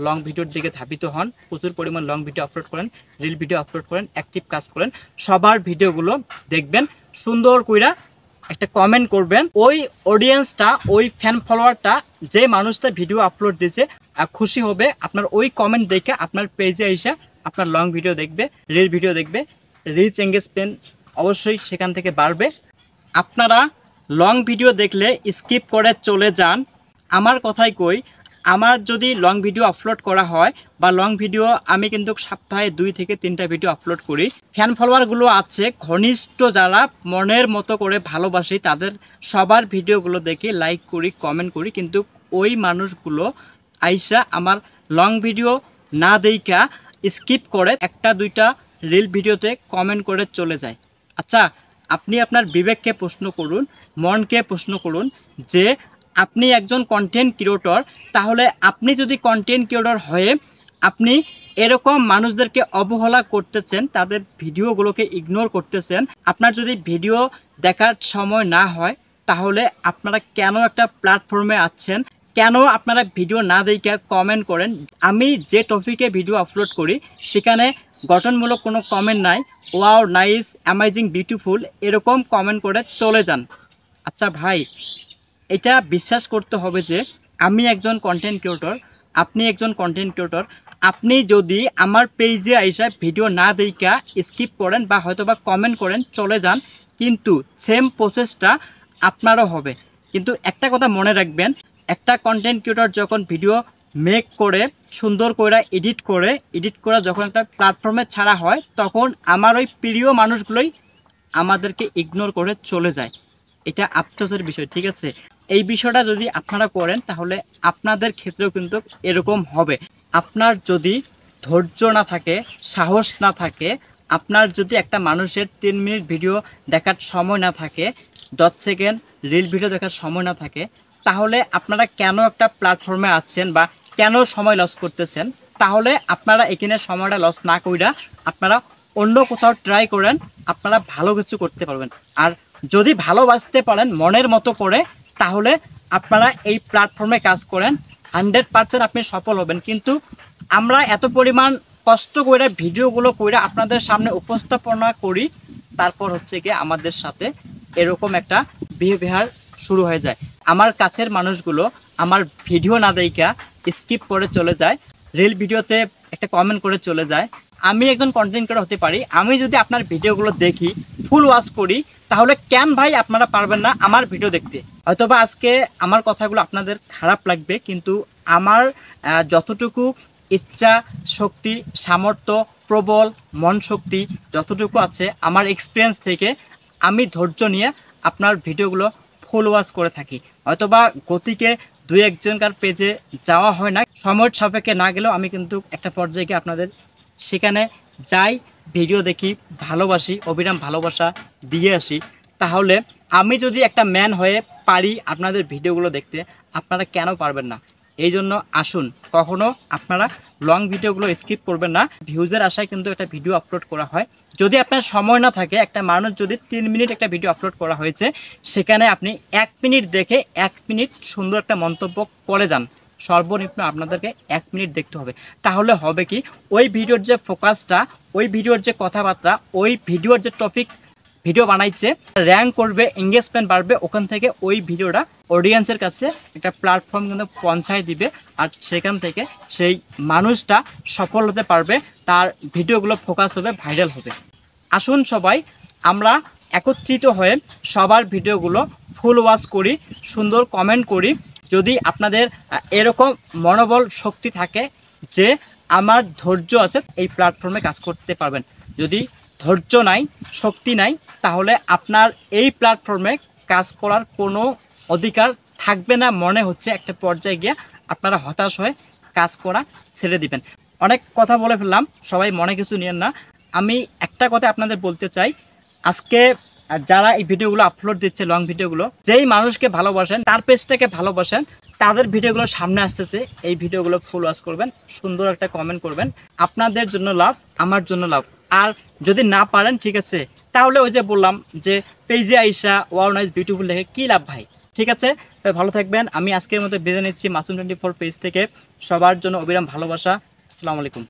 Long ভিডিওর দিকে ধাবিত হন, প্রচুর পরিমাণ লং ভিডিও আপলোড করেন, রিল ভিডিও আপলোড করেন, অ্যাক্টিভ কাজ করেন, সবার ভিডিওগুলো দেখবেন, সুন্দর কইরা একটা কমেন্ট করবেন। ওই অডিয়েন্সটা, ওই ফ্যান ফলোয়ারটা, যে মানুষটা ভিডিও আপলোড দিয়েছে খুশি হবে আপনার ওই কমেন্ট দেখে আপনার পেজে এসে আপনার লং ভিডিও দেখবে, রিল ভিডিও দেখবে, রিচ এঙ্গেজমেন্ট অবশ্যই সেখান থেকে বাড়বে। আপনারা লং ভিডিও দেখলে স্কিপ করে চলে যান। আমার কথাই কই, আমার যদি লং ভিডিও আপলোড করা হয় বা লং ভিডিও আমি কিন্তু সপ্তাহে 2 থেকে 3টা ভিডিও আপলোড করি। ফ্যান ফলোয়ারগুলো আছে ঘনিষ্ঠ, যারা মনের মতো করে ভালোবাসি, তাদের সবার ভিডিওগুলো দেখে লাইক করি, কমেন্ট করি, কিন্তু ওই মানুষগুলো আইসা আমার লং ভিডিও না দেইকা স্কিপ করে 1টা 2টা রিল ভিডিওতে কমেন্ট করে চলে যায়। আচ্ছা, আপনি আপনার বিবেককে প্রশ্ন করুন, মনকে প্রশ্ন করুন যে আপনি একজন কন্টেন্ট ক্রিয়েটর, তাহলে আপনি যদি কন্টেন্ট ক্রিয়েটর হয়ে আপনি এরকম মানুষদেরকে অবহেলা করতেছেন, তাদের ভিডিওগুলোকে ইগনোর করতেছেন, আপনার যদি ভিডিও দেখার সময় না হয়, তাহলে আপনারা কেন একটা প্ল্যাটফর্মে আছেন? কেন আপনারা ভিডিও না দেখে কমেন্ট করেন? আমি যে টপিকে ভিডিও আপলোড করি সেখানে গঠনমূলক কোনো কমেন্ট নাই, ওয়াও, নাইস, অ্যামেজিং, বিউটিফুল এরকম কমেন্ট করে চলে যান। আচ্ছা ভাই, এটা বিশ্বাস করতে হবে যে আমি একজন কন্টেন্ট ক্রিয়েটর, আপনি একজন কন্টেন্ট ক্রিয়েটর। আপনি যদি আমার পেজে আইসা ভিডিও না দেখা স্কিপ করেন বা হয়তো বা কমেন্ট করেন চলে যান, কিন্তু সেম প্রসেসটা আপনারও হবে। কিন্তু একটা কথা মনে রাখবেন, একটা কন্টেন্ট ক্রিয়েটর যখন ভিডিও মেক করে সুন্দর করে এডিট করে যখন একটা প্ল্যাটফর্মে ছাড়া হয়, তখন আমার ওই প্রিয় মানুষগুলোই আমাদেরকে ইগনোর করে চলে যায়। এটা আফসোসের বিষয়, ঠিক আছে? এই বিষয়টা যদি আপনারা করেন তাহলে আপনাদের ক্ষেত্রেও কিন্তু এরকম হবে। আপনার যদি ধৈর্য না থাকে, সাহস না থাকে, আপনার যদি একটা মানুষের 3 মিনিট ভিডিও দেখার সময় না থাকে, 10 সেকেন্ড রিল ভিডিও দেখার সময় না থাকে, তাহলে আপনারা কেন একটা প্ল্যাটফর্মে আছেন বা কেন সময় লস করতেছেন? তাহলে আপনারা এখানে সময়টা লস না কইরা আপনারা অন্য কোথাও ট্রাই করেন, আপনারা ভালো কিছু করতে পারবেন। আর যদি ভালোবাসতে পারেন মনের মতো করে, তাহলে আপনারা এই প্ল্যাটফর্মে কাজ করেন, 100% আপনি সফল হবেন। কিন্তু আমরা এত পরিমাণ কষ্ট করে ভিডিওগুলো করে আপনাদের সামনে উপস্থাপনা করি, তারপর হচ্ছে গিয়ে আমাদের সাথে এরকম একটা বিহেভিয়ার শুরু হয়ে যায়। আমার কাছের মানুষগুলো আমার ভিডিও না দেখা স্কিপ করে চলে যায়, রিল ভিডিওতে একটা কমেন্ট করে চলে যায়। আমি একজন কন্টেন্ট ক্রিয়েটর হতে পারি, আমি যদি আপনার ভিডিওগুলো দেখি, ফুল ওয়াচ করি, তাহলে কেন ভাই আপনারা পারবেন না আমার ভিডিও দেখতে? হয়তোবা আজকে আমার কথাগুলো আপনাদের খারাপ লাগবে, কিন্তু আমার যতটুকু ইচ্ছা শক্তি, সামর্থ্য, প্রবল মন শক্তি যতটুকু আছে, আমার এক্সপিরিয়েন্স থেকে আমি ধৈর্য নিয়ে আপনার ভিডিওগুলো ফুল ওয়াচ করে থাকি। হয়তোবা গতিকে 2-1জনকার পেজে যাওয়া হয় না, সময়ের সাপেক্ষে না গেলেও আমি কিন্তু একটা পর্যায়ে গিয়ে আপনাদের সেখানে যাই, ভিডিও দেখি, ভালোবাসি, অবিরাম ভালোবাসা দিয়ে আসি। তাহলে আমি যদি একটা ম্যান হয়ে পারি আপনাদের ভিডিওগুলো দেখতে, আপনারা কেন পারবেন না? এই জন্য আসুন, কখনো আপনারা লং ভিডিওগুলো স্কিপ করবেন না। ভিউজের আশায় কিন্তু একটা ভিডিও আপলোড করা হয়। যদি আপনার সময় না থাকে, একটা মানুষ যদি 3 মিনিট একটা ভিডিও আপলোড করা হয়েছে, সেখানে আপনি 1 মিনিট দেখে 1 মিনিট সুন্দর একটা মন্তব্য করে যান। সর্বনিম্ন আপনাদেরকে 1 মিনিট দেখতে হবে। তাহলে হবে কি, ওই ভিডিওর যে ফোকাসটা, ওই ভিডিওর যে কথাবার্তা, ওই ভিডিওর যে টপিক ভিডিও বানাইছে, র্যাঙ্ক করবে, এঙ্গেজমেন্ট বাড়বে, ওখান থেকে ওই ভিডিওটা অডিয়েন্সের কাছে একটা প্ল্যাটফর্ম কিন্তু পৌঁছায় দিবে। আর সেখান থেকে সেই মানুষটা সফল হতে পারবে, তার ভিডিওগুলো ফোকাস হবে, ভাইরাল হবে। আসুন সবাই আমরা একত্রিত হয়ে সবার ভিডিওগুলো ফুল ওয়াচ করি, সুন্দর কমেন্ট করি। যদি আপনাদের এরকম মনোবল শক্তি থাকে যে আমার ধৈর্য আছে, এই প্ল্যাটফর্মে কাজ করতে পারবেন। যদি ধৈর্য নাই, শক্তি নাই, তাহলে আপনার এই প্ল্যাটফর্মে কাজ করার কোনো অধিকার থাকবে না। মনে হচ্ছে একটা পর্যায়ে গিয়ে আপনারা হতাশ হয়ে কাজ করা ছেড়ে দিবেন। অনেক কথা বলে ফেললাম, সবাই মনে কিছু নিয়েন না। আমি একটা কথা আপনাদের বলতে চাই, আজকে যারা এই ভিডিওগুলো আপলোড দিচ্ছে, লং ভিডিওগুলো, যেই মানুষকে ভালোবাসেন, তার পেজটাকে ভালোবাসেন, তাদের ভিডিওগুলো সামনে আসতেছে, এই ভিডিওগুলো ফুল ওয়াচ করবেন, সুন্দর একটা কমেন্ট করবেন। আপনাদের জন্য লাভ, আমার জন্য লাভ। আর যদি না পারেন ঠিক আছে, তাহলে ওই যে বললাম যে পেজে আইসা ওয়াও নাইস বিউটিফুল দেখে কী লাভ ভাই? ঠিক আছে, ভালো থাকবেন। আমি আজকের মতো বিদায় নিচ্ছি মাসুম 24 পেজ থেকে। সবার জন্য অবিরাম ভালোবাসা। আসসালামু আলাইকুম।